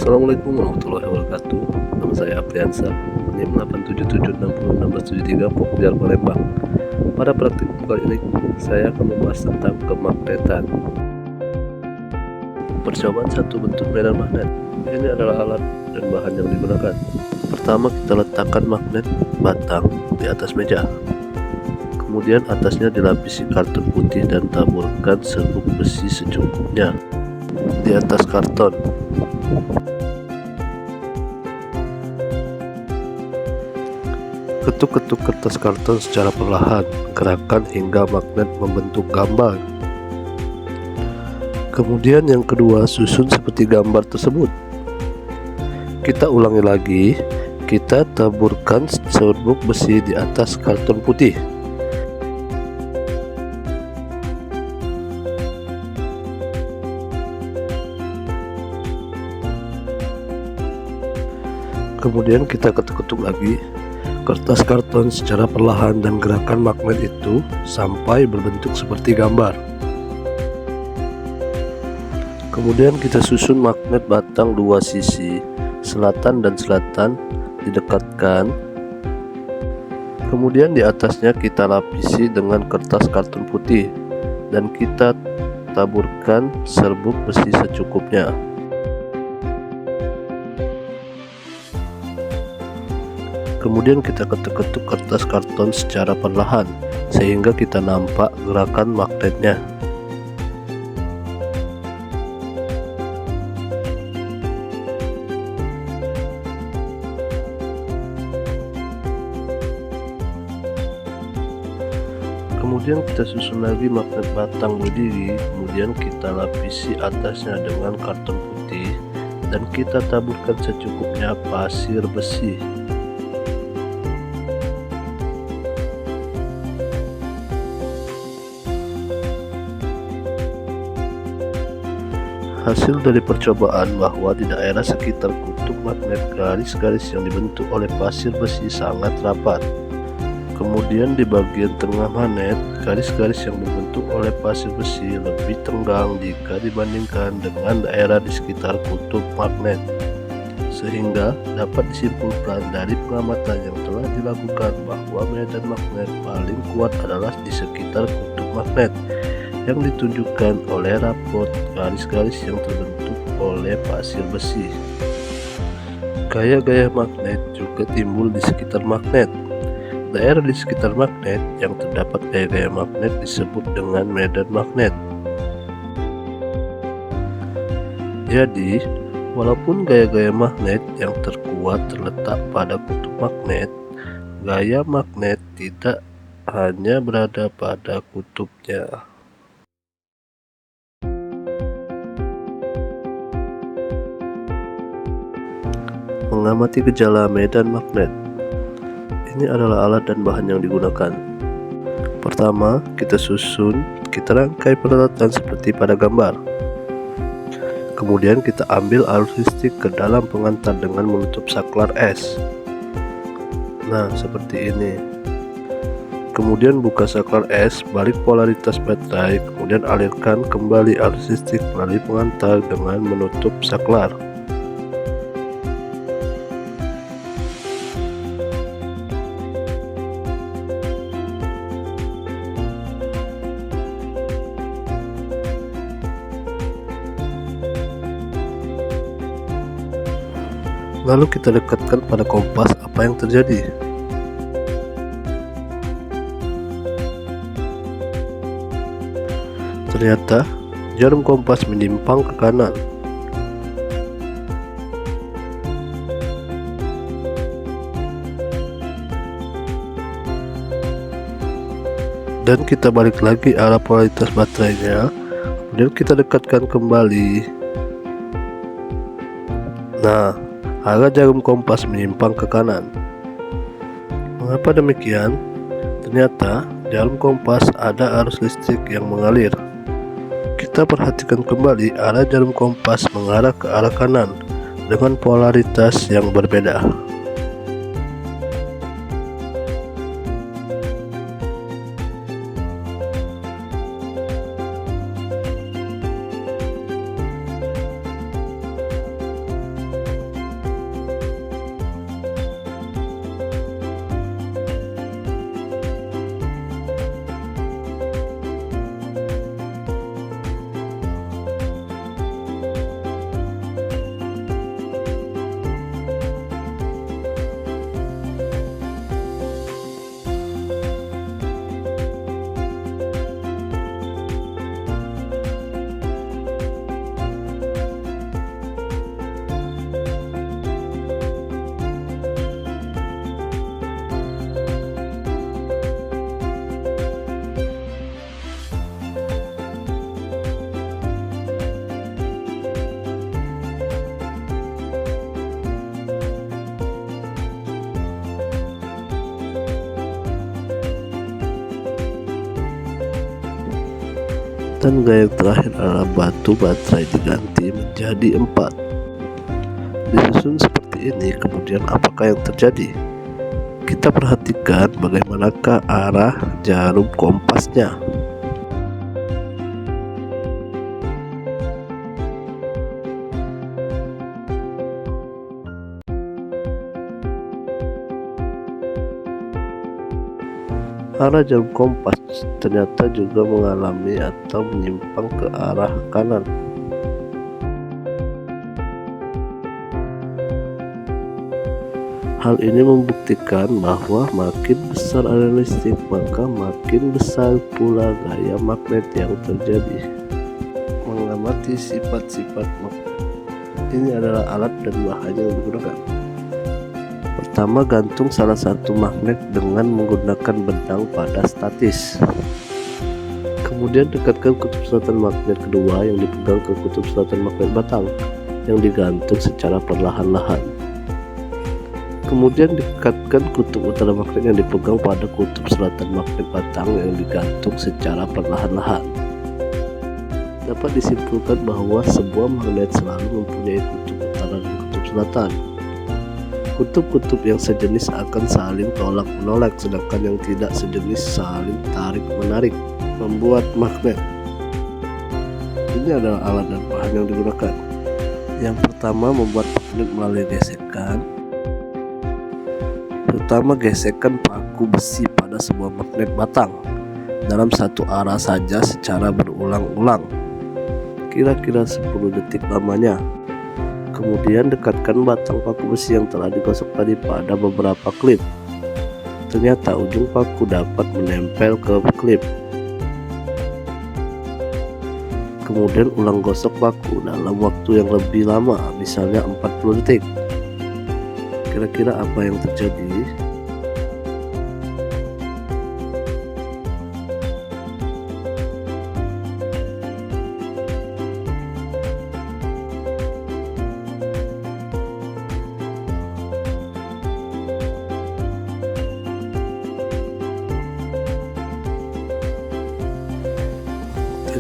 Assalamualaikum warahmatullahi wabarakatuh. Nama saya Apriansa, NIM 877601673 Pokjar Palembang. Pada praktikum kali ini saya akan membahas tentang kemagnetan. Percobaan satu bentuk medan magnet. Ini adalah alat dan bahan yang digunakan. Pertama, kita letakkan magnet batang di atas meja. Kemudian atasnya dilapisi karton putih dan taburkan serbuk besi secukupnya di atas karton. Ketuk-ketuk kertas karton secara perlahan, gerakan hingga magnet membentuk gambar. Kemudian yang kedua, susun seperti gambar tersebut. Kita ulangi lagi, kita taburkan serbuk besi di atas karton putih. Kemudian kita ketuk-ketuk lagi kertas karton secara perlahan dan gerakan magnet itu sampai berbentuk seperti gambar. Kemudian kita susun magnet batang dua sisi, selatan dan selatan didekatkan. Kemudian di atasnya kita lapisi dengan kertas karton putih dan kita taburkan serbuk besi secukupnya. Kemudian kita ketuk-ketuk kertas karton secara perlahan sehingga kita nampak gerakan magnetnya. Kemudian kita susun lagi magnet batang berdiri, kemudian kita lapisi atasnya dengan karton putih dan kita taburkan secukupnya pasir besi. Hasil dari percobaan bahwa di daerah sekitar kutub magnet garis-garis yang dibentuk oleh pasir besi sangat rapat. Kemudian di bagian tengah magnet, garis-garis yang dibentuk oleh pasir besi lebih tenggang jika dibandingkan dengan daerah di sekitar kutub magnet. Sehingga dapat disimpulkan dari pengamatan yang telah dilakukan bahwa medan magnet paling kuat adalah di sekitar kutub magnet, yang ditunjukkan oleh rapot garis-garis yang terbentuk oleh pasir besi. Gaya-gaya magnet juga timbul di sekitar magnet. Daerah di sekitar magnet yang terdapat gaya-gaya magnet disebut dengan medan magnet. Jadi, walaupun gaya-gaya magnet yang terkuat terletak pada kutub magnet, gaya magnet tidak hanya berada pada kutubnya. Mengamati gejala medan magnet. Ini adalah alat dan bahan yang digunakan. Pertama, kita rangkai peralatan seperti pada gambar. Kemudian kita ambil arus listrik ke dalam pengantar dengan menutup saklar es. Nah, seperti ini. Kemudian buka saklar es, balik polaritas baterai, kemudian alirkan kembali arus listrik melalui pengantar dengan menutup saklar. Lalu kita dekatkan pada kompas apa yang terjadi. Ternyata jarum kompas menyimpang ke kanan. Dan kita balik lagi arah polaritas baterainya, kemudian kita dekatkan kembali. Nah, arah jarum kompas menyimpang ke kanan. Mengapa demikian? Ternyata jarum kompas ada arus listrik yang mengalir. Kita perhatikan kembali arah jarum kompas mengarah ke arah kanan dengan polaritas yang berbeda. Tangga yang terakhir adalah batu baterai diganti menjadi 4. Disusun seperti ini, kemudian apakah yang terjadi? Kita perhatikan bagaimanakah arah jarum kompasnya. Arah jarum kompas ternyata juga mengalami atau menyimpang ke arah kanan. Hal ini membuktikan bahwa makin besar aliran listrik, maka makin besar pula gaya magnet yang terjadi. Mengamati sifat-sifat magnet. Ini adalah alat dan bahan yang digunakan. Pertama, gantung salah satu magnet dengan menggunakan benang pada statis. Kemudian dekatkan kutub selatan magnet kedua yang dipegang ke kutub selatan magnet batang yang digantung secara perlahan-lahan. Kemudian dekatkan kutub utara magnet yang dipegang pada kutub selatan magnet batang yang digantung secara perlahan-lahan. Dapat disimpulkan bahwa sebuah magnet selalu mempunyai kutub utara dan kutub selatan. Kutub-kutub yang sejenis akan saling tolak-menolak, sedangkan yang tidak sejenis saling tarik-menarik, membuat magnet. Ini adalah alat dan bahan yang digunakan. Yang pertama, membuat magnet melalui gesekan. Pertama, gesekan paku besi pada sebuah magnet batang dalam satu arah saja secara berulang-ulang, kira-kira 10 detik lamanya. Kemudian dekatkan batang paku besi yang telah digosok tadi pada beberapa klip. Ternyata ujung paku dapat menempel ke klip. Kemudian ulang gosok paku dalam waktu yang lebih lama, misalnya 40 detik. Kira-kira apa yang terjadi?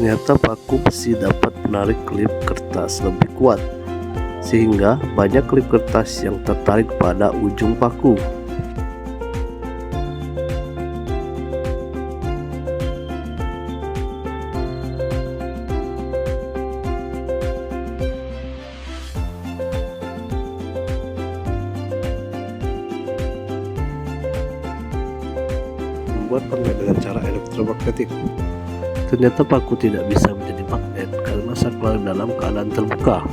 Ternyata paku besi dapat menarik klip kertas lebih kuat, sehingga banyak klip kertas yang tertarik pada ujung paku. Membuat magnet dengan cara elektromagnetik. Ternyata paku tidak bisa menjadi magnet karena saklar dalam keadaan terbuka.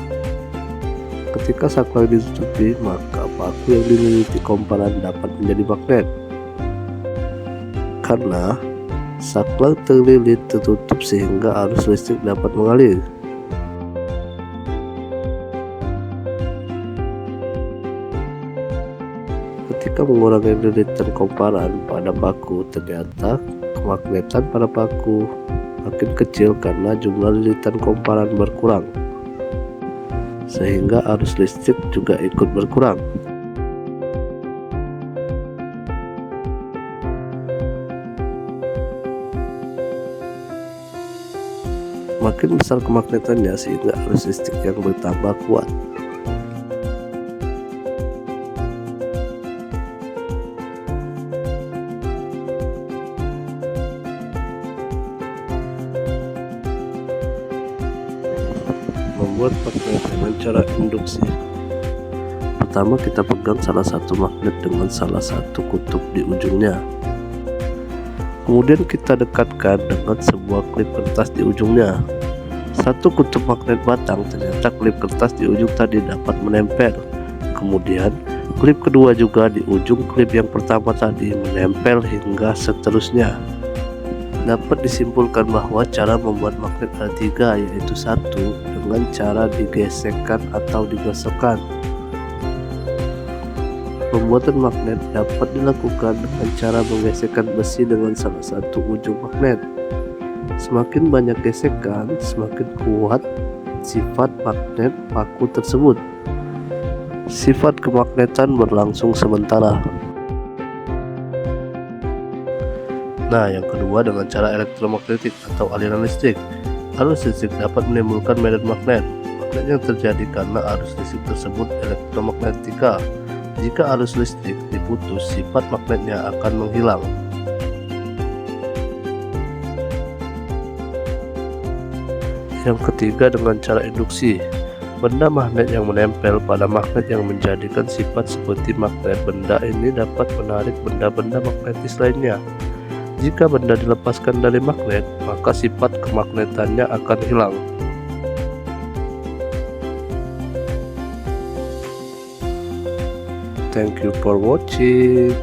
Ketika saklar ditutupi, maka paku yang dililiti komparan dapat menjadi magnet. Karena saklar terlilit tertutup sehingga arus listrik dapat mengalir. Ketika mengurangi lilitan komparan pada paku, ternyata kemagnetan pada paku makin kecil karena jumlah lilitan komparan berkurang, sehingga arus listrik juga ikut berkurang. Makin besar kemagnetannya sehingga arus listrik yang bertambah kuat. Membuat magnet dengan cara induksi. Pertama, kita pegang salah satu magnet dengan salah satu kutub di ujungnya. Kemudian kita dekatkan dengan sebuah klip kertas di ujungnya. Satu kutub magnet batang, ternyata klip kertas di ujung tadi dapat menempel. Kemudian klip kedua juga di ujung klip yang pertama tadi menempel hingga seterusnya. Dapat disimpulkan bahwa cara membuat magnet ada 3, yaitu 1 dengan cara digesekkan atau digosokkan. Pembuatan magnet dapat dilakukan dengan cara menggesekkan besi dengan salah satu ujung magnet. Semakin banyak gesekan, semakin kuat sifat magnet paku tersebut. Sifat kemagnetan berlangsung sementara. Nah, yang kedua dengan cara elektromagnetik atau aliran listrik. Arus listrik dapat menimbulkan medan magnet. Magnet yang terjadi karena arus listrik tersebut elektromagnetika. Jika arus listrik diputus, sifat magnetnya akan menghilang. Yang ketiga, dengan cara induksi. Benda magnet yang menempel pada magnet yang menjadikan sifat seperti magnet. Benda ini dapat menarik benda-benda magnetis lainnya. Jika benda dilepaskan dari magnet, maka sifat kemagnetannya akan hilang. Thank you for watching.